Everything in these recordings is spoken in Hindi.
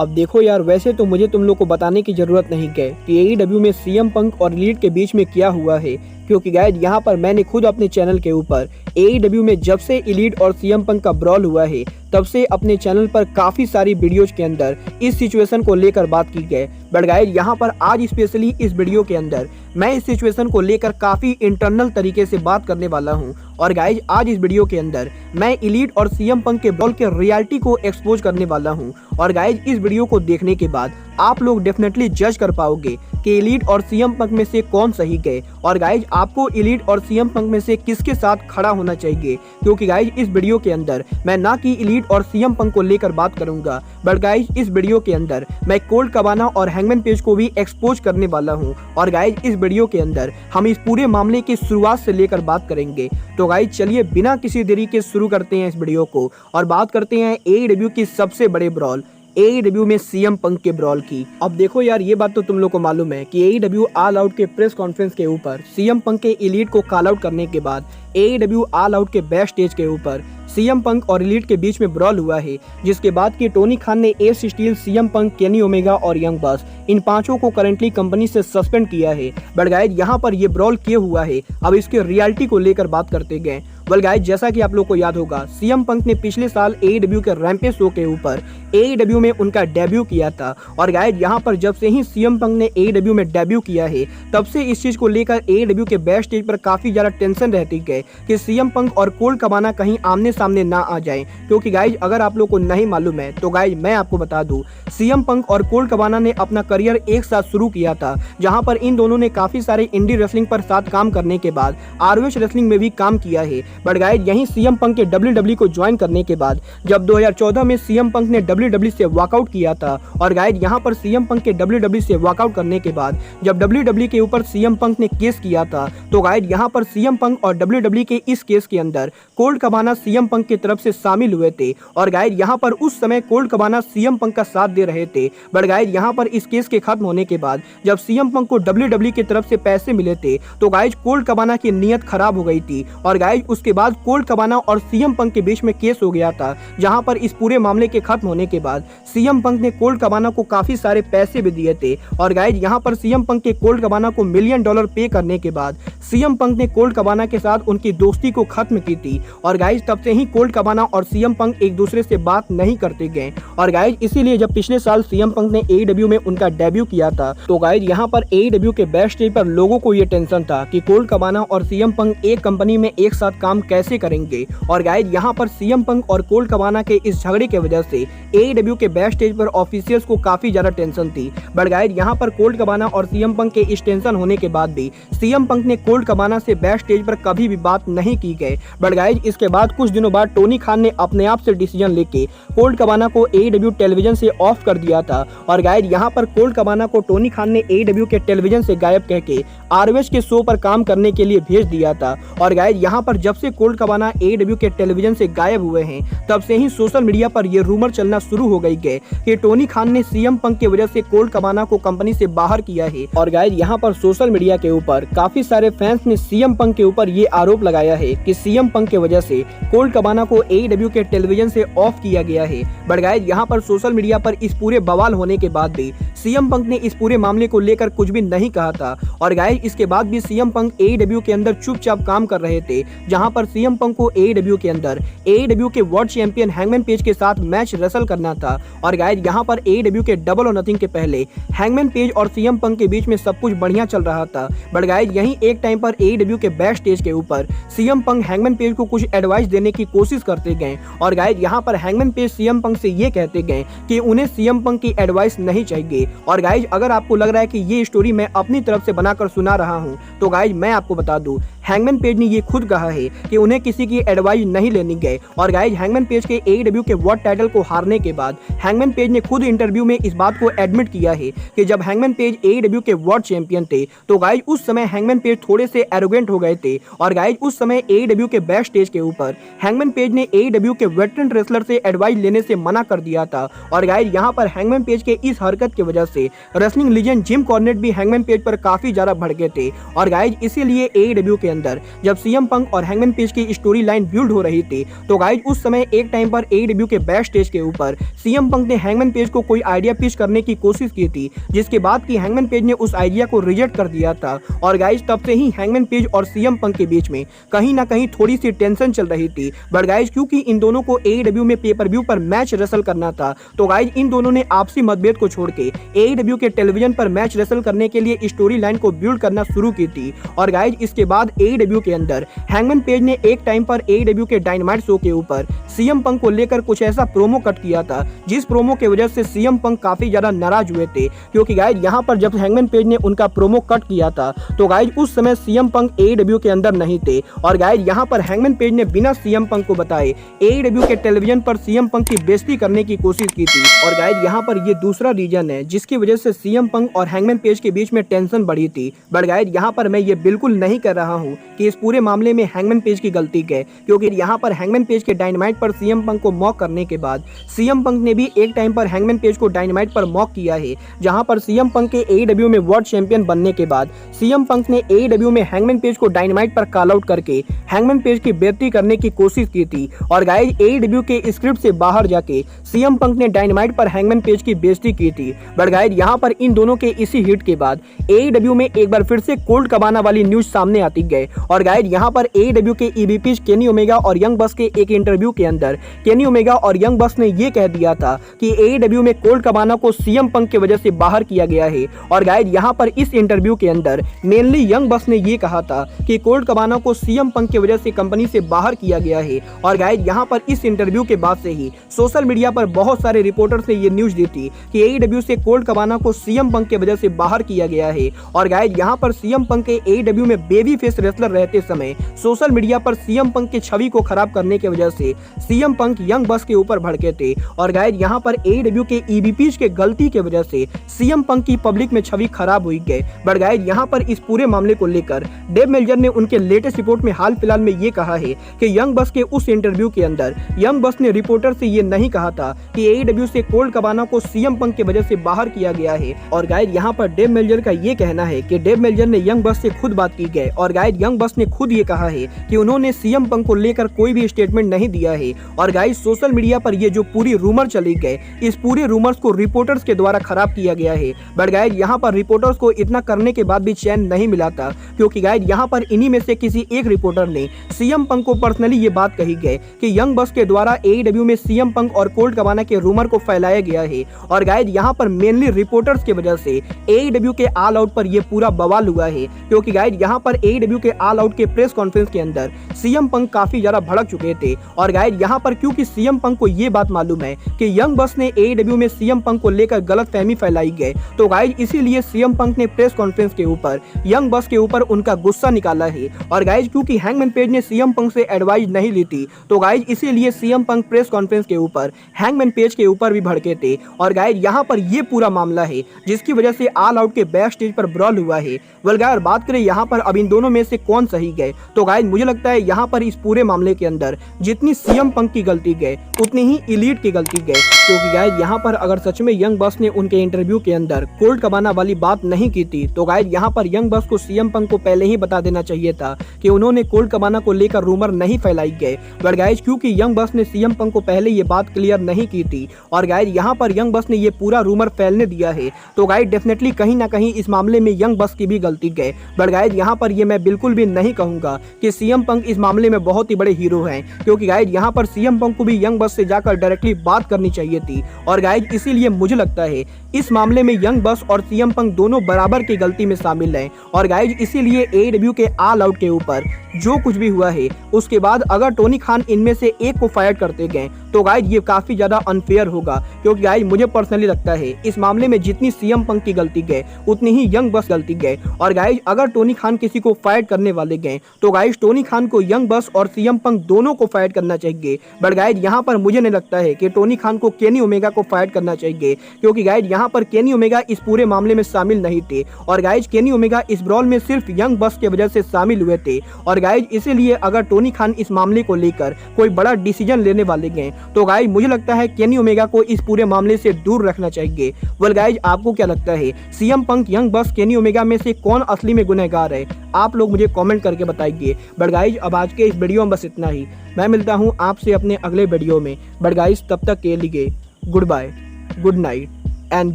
अब देखो यार, वैसे तो मुझे तुम लोग को बताने की जरूरत नहीं है कि एईडब्ल्यू में सीएम पंक और एलीट के बीच में क्या हुआ है, क्योंकि गाइस यहाँ पर मैंने खुद अपने चैनल के ऊपर एईडब्ल्यू में जब से एलीट और सीएम पंक का ब्रॉल हुआ है तब से अपने चैनल पर काफी सारी वीडियोज के अंदर इस सिचुएशन को लेकर बात की गई। बट गाइस यहाँ पर आज स्पेशली इस वीडियो के अंदर मैं इस सिचुएशन को लेकर काफी इंटरनल तरीके से बात करने वाला हूँ। और गाइस आज इस वीडियो के अंदर मैं एलीट और सीएम पंक के ब्रॉल के रियलिटी को एक्सपोज करने वाला हूँ। और गाइस इस वीडियो को देखने के बाद आप लोग डेफिनेटली जज कर पाओगे कि एलीट और सीएम पंक में से कौन सही गए। और गाइज आपको एलीट और सीएम पंक में से किसके साथ खड़ा होना चाहिए, क्योंकि गाइज इस वीडियो के अंदर मैं ना कि एलीट और सीएम पंक को लेकर बात करूंगा, बट गाइज इस वीडियो के अंदर मैं कोल्ट कबाना और हैंगमैन पेज को भी एक्सपोज करने वाला हूं। और गाइज इस वीडियो के अंदर हम इस पूरे मामले की शुरुआत से लेकर बात करेंगे। तो गाइज चलिए बिना किसी देरी के शुरू करते हैं इस वीडियो को और बात करते हैं एईडब्ल्यू की सबसे बड़े ब्रॉल एईडब्ल्यू में सीएम पंक के ब्रॉल की। अब देखो यार, ये बात तो तुम लोग को मालूम है कि एईडब्ल्यू ऑल आउट के प्रेस कॉन्फ्रेंस के ऊपर सीएम पंक के एलीट को कॉल आउट करने के बाद एईडब्ल्यू ऑल आउट के बैक स्टेज के ऊपर सीएम पंक और एलीट के बीच में ब्रॉल हुआ है, जिसके बाद कि टोनी खान ने S steel, CM Punk, Kenny Omega और यंग बस इन पांचों को करंटली कंपनी से सस्पेंड किया है। बट गाइज यहाँ पर ये ब्रॉल क्यों हुआ है, अब इसके रियलिटी को लेकर बात करते गए। वेल गाइज जैसा कि आप लोग को याद होगा, सीएम पंक ने पिछले साल एईडब्ल्यू के रैंपेज शो के ऊपर एईडब्ल्यू में उनका डेब्यू किया था। और गाइज यहाँ पर जब से ही सीएम पंक ने एईडब्ल्यू में डेब्यू किया है तब से इस चीज को लेकर एईडब्ल्यू के बैक स्टेज पर काफी ज्यादा टेंशन रहती है कि सीएम पंक और कोल्ट कबाना कहीं आमने सामने ना आ जाए। क्योंकि गाइज अगर आप लोग को नहीं मालूम है तो गाइज मैं आपको बता दूं, सीएम पंक और कोल्ट कबाना ने अपना करियर एक साथ शुरू किया था, जहां पर इन दोनों ने काफी सारे इंडी रेसलिंग पर साथ काम करने के बाद आरओएच रेसलिंग में भी काम किया है। बट गाइज यहीं सीएम पंक के डब्ल्यूडब्ल्यू को ज्वाइन करने के बाद जब 2014 में सीएम पंक ने डब्ल्यूडब्ल्यू से वॉकआउट किया था, और गाइज यहां पर सीएम पंक के डब्ल्यूडब्ल्यू से वॉकआउट करने के बाद जब डब्ल्यूडब्ल्यू के ऊपर सीएम पंक ने केस किया था, तो गाइज यहां पर सीएम पंक और डब्ल्यूडब्ल्यू के इस केस के अंदर कोल्ट कबाना सीएम पंक की तरफ से शामिल हुए थे। और गाइज यहाँ पर उस समय कोल्ट कबाना सीएम पंक का साथ दे रहे थे। बट गाइज यहाँ पर इस केस के खत्म होने के बाद जब सीएम पंक को डब्ल्यूडब्ल्यू की तरफ से पैसे मिले थे तो गाइज कोल्ट कबाना की नीयत खराब हो गई थी। और गाइज उसके बाद कोल्ट कबाना और सीएम पंक के बीच में केस हो गया था, जहां पर इस पूरे मामले के खत्म होने के बाद सीएम पंक ने कोल्ट कबाना को काफी सारे पैसे भी दिए थे। और गाइज यहाँ पर सीएम पंक के कोल्ट कबाना को $1 मिलियन पे करने के बाद सीएम पंक ने कोल्ट कबाना के साथ उनकी दोस्ती को खत्म की थी। और गाइज तब से ही कोल्ट कबाना और सीएम पंक एक दूसरे से बात नहीं करते गए। और गाइज इसीलिए जब पिछले साल सीएम पंक ने एईडब्ल्यू में उनका डेब्यू किया था तो गाइज यहाँ पर एईडब्ल्यू के बैक स्टेज पर लोगों को ये टेंशन था कि कोल्ट कबाना और सीएम पंक एक कंपनी में एक साथ काम कैसे करेंगे। और गाइज यहाँ पर सीएम पंक और कोल्ट कबाना के इस झगड़े की वजह से एईडब्ल्यू के बैक स्टेज पर ऑफिशियल्स को काफी ज्यादा टेंशन थी। बट गाइज यहाँ पर कोल्ट कबाना और सीएम पंक के इस टेंशन होने के बाद भी सीएम पंक ने कोल्ट कबाना से बैक स्टेज पर कभी भी बात नहीं की गई। बट गाइज इसके बाद कुछ दिनों बाद टोनी खान ने अपने आप से डिसीजन लेके कोल्ट कबाना को एईडब्ल्यू टेलीविजन से ऑफ कर दिया था। और गाइज यहाँ पर कोल्ट कबाना को टोनी खान ने एईडब्ल्यू के टेलीविजन से गायब कह के आरओएच के शो पर काम करने के लिए भेज दिया था। और गाइज यहाँ पर जब से कोल्ट कबाना एईडब्ल्यू के टेलीविजन से गायब हुए हैं तब से ही सोशल मीडिया पर यह रूमर चलना शुरू हो गई है कि टोनी खान ने सीएम पंक की वजह से कोल्ट कबाना को कंपनी से बाहर किया है। और गाइज यहाँ पर सोशल मीडिया के ऊपर काफी सारे फैंस ने सीएम पंक के ऊपर ये आरोप लगाया है कि सीएम पंक की वजह से कोल्ट कबाना को एईडब्ल्यू के टेलीविजन से ऑफ किया गया है। बट गाइज यहाँ पर सोशल मीडिया पर इस पूरे बवाल होने के बाद भी सीएम पंक ने इस पूरे मामले को लेकर कुछ भी नहीं कहा था। और गाइज इसके बाद भी सीएम पंक एईडब्ल्यू के अंदर चुपचाप काम कर रहे थे, जहां पर सीएम पंक को एईडब्ल्यू के अंदर एईडब्ल्यू के वर्ल्ड चैंपियन हैंगमैन पेज के साथ मैच रेसल करना था। और गाइज यहाँ पर एईडब्ल्यू के डबल और नथिंग के पहले हैंगमैन पेज और सीएम पंक के बीच में सब कुछ बढ़िया चल रहा था। बट गाइज यहीं एक टाइम पर एईडब्ल्यू के बैक स्टेज के ऊपर सीएम पंक हैंगमैन पेज को कुछ एडवाइस देने की कोशिश करते गए। और गाइज यहाँ पर हैंगमैन पेज सीएम पंक से ये कहते गए कि उन्हें सीएम पंक की एडवाइस नहीं चाहिए। और गाइज अगर आपको लग रहा है कि ये स्टोरी मैं अपनी तरफ से बनाकर सुना रहा हूँ तो गाइज मैं आपको बता दूं, हैंगमैन पेज ने ये खुद कहा है कि उन्हें किसी की एडवाइस नहीं लेनी गए। और गाइज हैंगमैन पेज के एईडब्ल्यू के वर्ल्ड टाइटल को हारने के बाद हैंगमैन पेज ने खुद इंटरव्यू में इस बात को एडमिट किया है कि जब हैंगमैन पेज एईडब्ल्यू के वर्ल्ड चैंपियन थे तो गाइज उस समय हैंगमैन पेज थोड़े से एरोगेंट हो गए थे। और गाइज उस समय एईडब्ल्यू के बैक स्टेज के ऊपर हैंगमैन पेज ने एईडब्ल्यू के वेटरन रेसलर से एडवाइस लेने से मना कर दिया था। और गाइज यहाँ पर हैंगमैन पेज के इस हरकत की वजह से रेसलिंग लीजेंड जिम कॉर्नेट भी हैंगमैन पेज पर काफी ज्यादा भड़के थे। और गाइज इसीलिए एईडब्ल्यू के अंदर जब सीएम पंक और हैंगमैन पेज की स्टोरी लाइन बिल्ड हो रही थी, तो गाइज उस समय एक टाइम पर एईडब्ल्यू के बैक स्टेज के ऊपर सीएम पंक ने हैंगमैन पेज को कोई आइडिया पिच करने की कोशिश की थी, जिसके बाद की हैंगमैन पेज ने उस आइडिया को रिजेक्ट कर दिया था। और गाइज तब से ही हैंगमैन पेज और सीएम पंक के बीच में कहीं ना कहीं थोड़ी सी टेंशन चल रही थी। बट गाइज क्योंकि इन दोनों को एईडब्ल्यू में पेपर व्यू पर मैच रेसल करना था, तो गाइज इन दोनों ने आपसी मतभेद को छोड़ के एईडब्ल्यू के टेलीविजन पर मैच रेसल करने के लिए स्टोरी लाइन को बिल्ड करना शुरू की थी। और गाइज इसके बाद एईडब्ल्यू के अंदर हैंगमैन पेज ने एक टाइम पर एईडब्ल्यू के डायनामाइट शो के ऊपर सीएम पंक को लेकर कुछ ऐसा प्रोमो कट किया था, जिस प्रोमो के वजह से सीएम पंक काफी ज्यादा नाराज हुए थे। क्योंकि गाइज यहाँ पर जब हैंगमैन पेज ने उनका प्रोमो कट किया था, तो गाइज उस समय सीएम पंक एईडब्ल्यू के अंदर नहीं थे। और गाइज यहाँ पर हैंगमैन पेज ने बिना सीएम पंक को बताए एईडब्ल्यू के टेलीविजन पर सीएम पंक की बेइज्जती करने की कोशिश की थी। और गाइज यहाँ पर ये दूसरा रीजन है जिसकी वजह से सीएम पंक और हैंगमैन पेज के बीच में टेंशन बढ़ी थी। बट गाइज यहाँ पर मैं ये बिल्कुल नहीं कह रहा हूँ कि इस पूरे मामले में हैंगमैन पेज की गलती है, क्योंकि यहाँ पर हैंगमैन पेज के डायनामाइट पर सीएम पंक को मॉक करने के बाद सीएम पंक ने भी एक टाइम पर हैंगमैन पेज को डायनामाइट पर मॉक किया है, जहां पर सीएम पंक के एईडब्ल्यू में वर्ल्ड चैंपियन बनने के बाद सीएम पंक ने एईडब्ल्यू में हैंगमैन पेज को डायनामाइट पर कॉल आउट करके हैंगमैन पेज की बेइज्जती करने की कोशिश की थी। और गाइज एईडब्ल्यू के स्क्रिप्ट से बाहर जाके सीएम पंक ने डायनामाइट पर हैंगमैन पेज की बेइज्जती की थी। बट गाइज यहाँ पर इन दोनों के इसी हिट के बाद एईडब्ल्यू में एक बार फिर से कोल्ड कबाना वाली न्यूज सामने आती गए। और गाइज यहाँ पर एईडब्ल्यू के ईवीपी केनी ओमेगा और यंग बस के एक इंटरव्यू के अंदर केनी ओमेगा और यंग बस ने ये कह दिया था कि एईडब्ल्यू में कोल्ड कबाना को सीएम पंक की वजह से बाहर किया गया है। और गाइज यहाँ पर इस इंटरव्यू के अंदर मेनली यंग बस ने ये कहा था कि कोल्ड कबाना को सीएम पंक की वजह से कंपनी से बाहर किया गया है। और गाइज यहाँ पर इस इंटरव्यू के बाद से ही सोशल मीडिया पर बहुत सारे रिपोर्टर्स ने ये न्यूज दी थी कि एईडब्ल्यू से कोल्ड कबाना को सीएम पंक की वजह से बाहर किया गया है। और गाइज यहाँ पर सीएम पंक के एईडब्ल्यू में बेबी फेस रेसलर रहते समय सोशल मीडिया पर सीएम पंक की छवि को खराब करने की वजह से सीएम पंक यंग बस के ऊपर भड़के थे। और गाइज यहाँ पर एईडब्ल्यू के ईवीपीज के गलती की वजह से सीएम पंक की पब्लिक में छवि खराब हुई गई। बट गाइज यहाँ पर इस पूरे मामले को लेकर डेव मेल्जर ने उनके लेटेस्ट रिपोर्ट में हाल फिलहाल में ये कहा है कि यंग बस के उस इंटरव्यू के अंदर यंग बस ने रिपोर्टर से ये नहीं कहा था कि एईडब्ल्यू से कोल्ड कबाना को सीएम पंक की वजह से बाहर किया गया है। और गाइज यहाँ पर डेव मेल्जर का ये कहना है कि डेव मेल्जर ने यंग बस से खुद बात की गई। और गाइज यंग बस ने खुद ये कहा है कि उन्होंने सीएम पंक को लेकर कोई भी स्टेटमेंट नहीं दिया है। और गाइज सोशल मीडिया पर ये जो पूरी रूमर चली गई, इस पूरे रूमर्स को रिपोर्टर्स के द्वारा खराब किया गया है। बट गाइज यहाँ पर रिपोर्टर्स को इतना करने के बाद भी चैन नहीं मिला था, क्योंकि गाइज यहाँ पर इन्हीं में से किसी एक रिपोर्टर ने सीएम पंक को पर्सनली ये बात कही गई कि यंग बस के द्वारा एईडब्ल्यू में सीएम पंक और कोल्ड कबाना के रूमर को फैलाया गया है। और गाइज यहाँ पर मेनली रिपोर्टर्स की वजह से एईडब्ल्यू के ऑल आउट पर यह पूरा बवाल हुआ है, क्योंकि गाइज यहाँ पर एईडब्ल्यू के ऑल आउट के प्रेस कॉन्फ्रेंस के अंदर सीएम पंक काफी ज्यादा भड़क चुके थे। और गाइज यहाँ पर क्योंकि सीएम पंक को ये बात मालूम है कि यंग बस ने एईडब्ल्यू में सीएम पंक को लेकर गलतफहमी फैलाई गई, तो गाइज इसीलिए सीएम पंक ने प्रेस कॉन्फ्रेंस के ऊपर यंग बस के ऊपर उनका गुस्सा निकाला है। और गाइज क्योंकि हैंगमैन पेज ने सीएम पंक से एडवाइस नहीं ली थी, तो गाइज इसीलिए सीएम पंक प्रेस कॉन्फ्रेंस के ऊपर हैंगमैन पेज के ऊपर भी भड़के थे। और गाइज यहाँ पर ये पूरा मामला है जिसकी वजह से ऑल आउट के बैक स्टेज पर ब्रॉल हुआ है। वेल गाइस बात करें यहाँ पर अब इन दोनों में से कौन सही गए, तो गाइज मुझे लगता है यहाँ पर इस पूरे मामले के अंदर जितनी सीएम पंक की गलती गए उतनी ही एलीट की गलती गए। क्योंकि गाइज यहाँ पर अगर सच में यंग बस ने उनके इंटरव्यू के अंदर कोल्ड कबाना वाली बात नहीं की थी, तो गाइज यहाँ पर यंग बस को सीएम पंक को पहले ही बता देना चाहिए था कि उन्होंने कोल्ड कबाना को लेकर रूमर नहीं फैलाई गए। बट गाइज क्योंकि यंग बस ने सीएम पंक को पहले ये बात क्लियर नहीं की थी और गाइज यहाँ पर यंग बस ने ये पूरा रूमर फैलने दिया है, तो गाइज डेफिनेटली कहीं ना कहीं इस मामले में यंग बस की भी गलती गए। बट गाइज यहाँ पर ये मैं बिल्कुल भी नहीं कहूंगा कि सीएम पंक इस मामले में बहुत ही बड़े हीरो हैं, क्योंकि गाइज यहाँ पर सीएम पंक को भी यंग बस से जाकर डायरेक्टली बात करनी चाहिए थी। और गाइज इसीलिए मुझे लगता है इस मामले में यंग बस और सीएम पंक दोनों बराबर की गलती में शामिल हैं। और गाइज इसीलिए एईडब्ल्यू के ऑल आउट के ऊपर जो कुछ भी हुआ है उसके बाद अगर टोनी खान इनमें से एक को फायर करते गए तो गाइज ये काफी ज्यादा अनफेयर होगा, क्योंकि गाइज मुझे पर्सनली लगता है इस मामले में जितनी सीएम पंक की गलती गए उतनी ही यंग बस गलती गए। और गाइज अगर टोनी खान किसी को फायर करने वाले गए तो गाइज टोनी खान को यंग बस और सीएम पंक दोनों को फायर करना चाहिए। बट गाइज यहाँ पर मुझे नहीं लगता है कि टोनी खान को केनी ओमेगा को फायर करना चाहिए, क्योंकि गाइज यहाँ पर केनी ओमेगा इस पूरे मामले में शामिल नहीं थे। और गाइज केनी ओमेगा इस ब्रॉल में सिर्फ यंग बस की वजह से शामिल हुए थे। और गाइज इसीलिए अगर टोनी खान इस मामले को लेकर कोई बड़ा डिसीजन लेने वाले गए तो गाइज मुझे लगता है केनी ओमेगा को इस पूरे मामले से दूर रखना चाहिए। वेल गाइज आपको क्या लगता है, सीएम पंक, यंग बक्स, केनी ओमेगा में से कौन असली में गुनहगार है? आप लोग मुझे कमेंट करके बताइए। बट गाइज अब आज के इस वीडियो में बस इतना ही। मैं मिलता हूँ आपसे अपने अगले वीडियो में। बट गाइज तब तक के लिए goodbye, good night and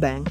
bang.